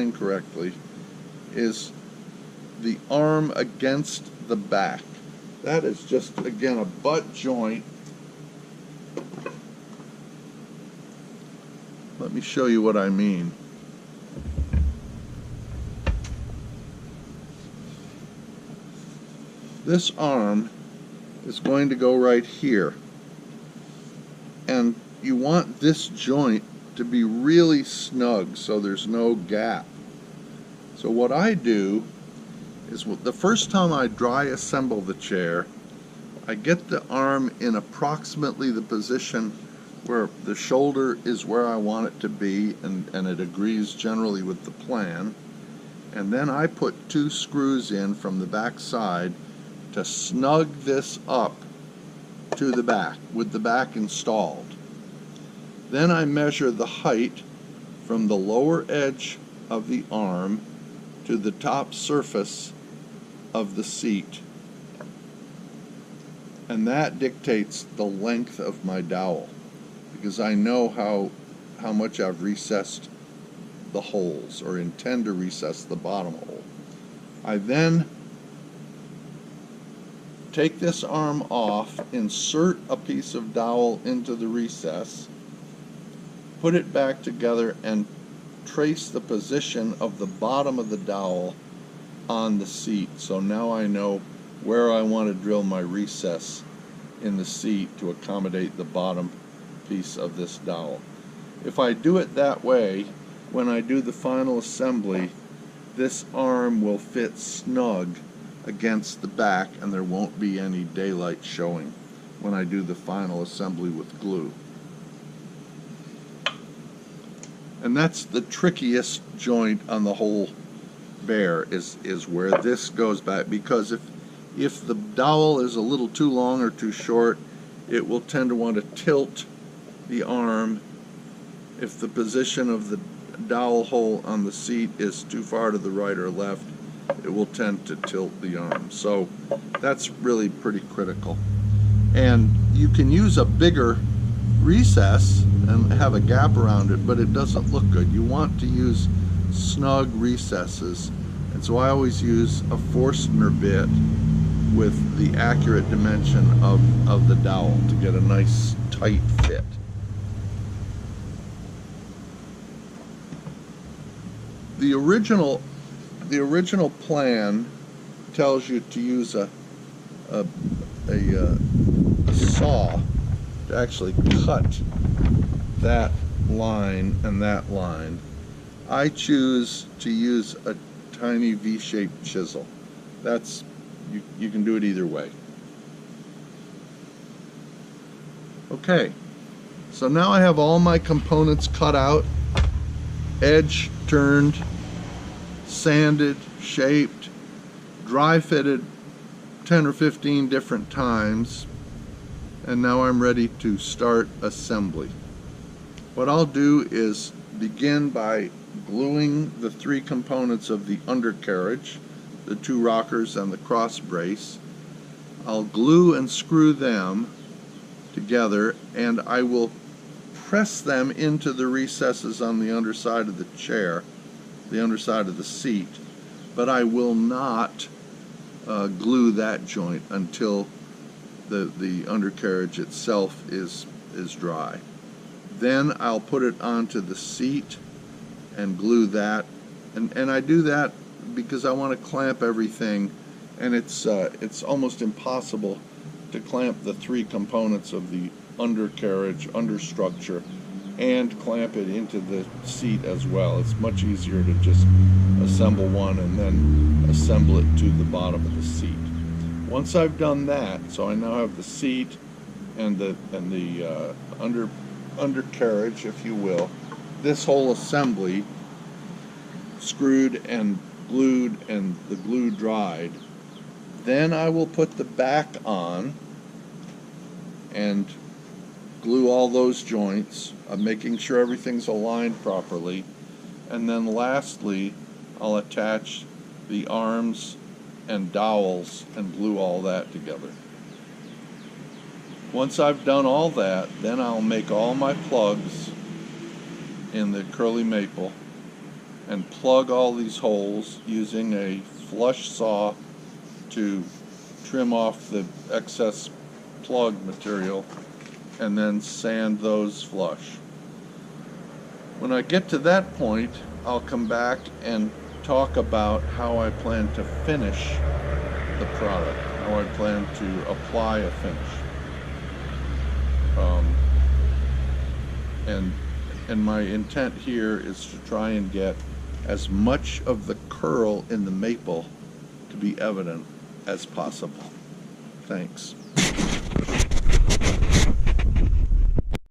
line correctly, is the arm against the back. That is just, again, a butt joint. Let me show you what I mean. This arm is going to go right here, and you want this joint to be really snug so there's no gap. So what I do is, the first time I dry assemble the chair, I get the arm in approximately the position where the shoulder is where I want it to be, and it agrees generally with the plan. And then I put 2 screws in from the back side to snug this up to the back, with the back installed. Then I measure the height from the lower edge of the arm to the top surface of the seat. And that dictates the length of my dowel, because I know how much I've recessed the holes, or intend to recess the bottom hole. I then take this arm off, insert a piece of dowel into the recess, put it back together, and trace the position of the bottom of the dowel on the seat. So now I know where I want to drill my recess in the seat to accommodate the bottom piece of this dowel. If I do it that way, when I do the final assembly, this arm will fit snug against the back, and there won't be any daylight showing when I do the final assembly with glue. And that's the trickiest joint on the whole bear, is where this goes back, because if the dowel is a little too long or too short, it will tend to want to tilt the arm. If the position of the dowel hole on the seat is too far to the right or left, it will tend to tilt the arm. So that's really pretty critical. And you can use a bigger recess and have a gap around it, but it doesn't look good. You want to use snug recesses, and so I always use a Forstner bit with the accurate dimension of the dowel to get a nice tight fit. The original plan tells you to use a saw to actually cut that line and that line. I choose to use a tiny V-shaped chisel. That's, you can do it either way. Okay, so now I have all my components cut out, edge turned, sanded, shaped, dry fitted 10 or 15 different times, and now I'm ready to start assembly. What I'll do is begin by gluing the 3 components of the undercarriage, the 2 rockers and the cross brace. I'll glue and screw them together, and I will press them into the recesses on the underside of the chair, the underside of the seat, but I will not glue that joint until the undercarriage itself is dry. Then I'll put it onto the seat and glue that, and I do that because I want to clamp everything, and it's almost impossible to clamp the 3 components of the undercarriage, understructure, and clamp it into the seat as well. It's much easier to just assemble one and then assemble it to the bottom of the seat. Once I've done that, so I now have the seat and the undercarriage, if you will, this whole assembly screwed and glued and the glue dried. Then I will put the back on and glue all those joints, making sure everything's aligned properly. And then lastly, I'll attach the arms and dowels and glue all that together. Once I've done all that, then I'll make all my plugs in the curly maple, and plug all these holes using a flush saw to trim off the excess plug material, and then sand those flush. When I get to that point, I'll come back and talk about how I plan to finish the product, how I plan to apply a finish. And my intent here is to try and get as much of the curl in the maple to be evident as possible. Thanks.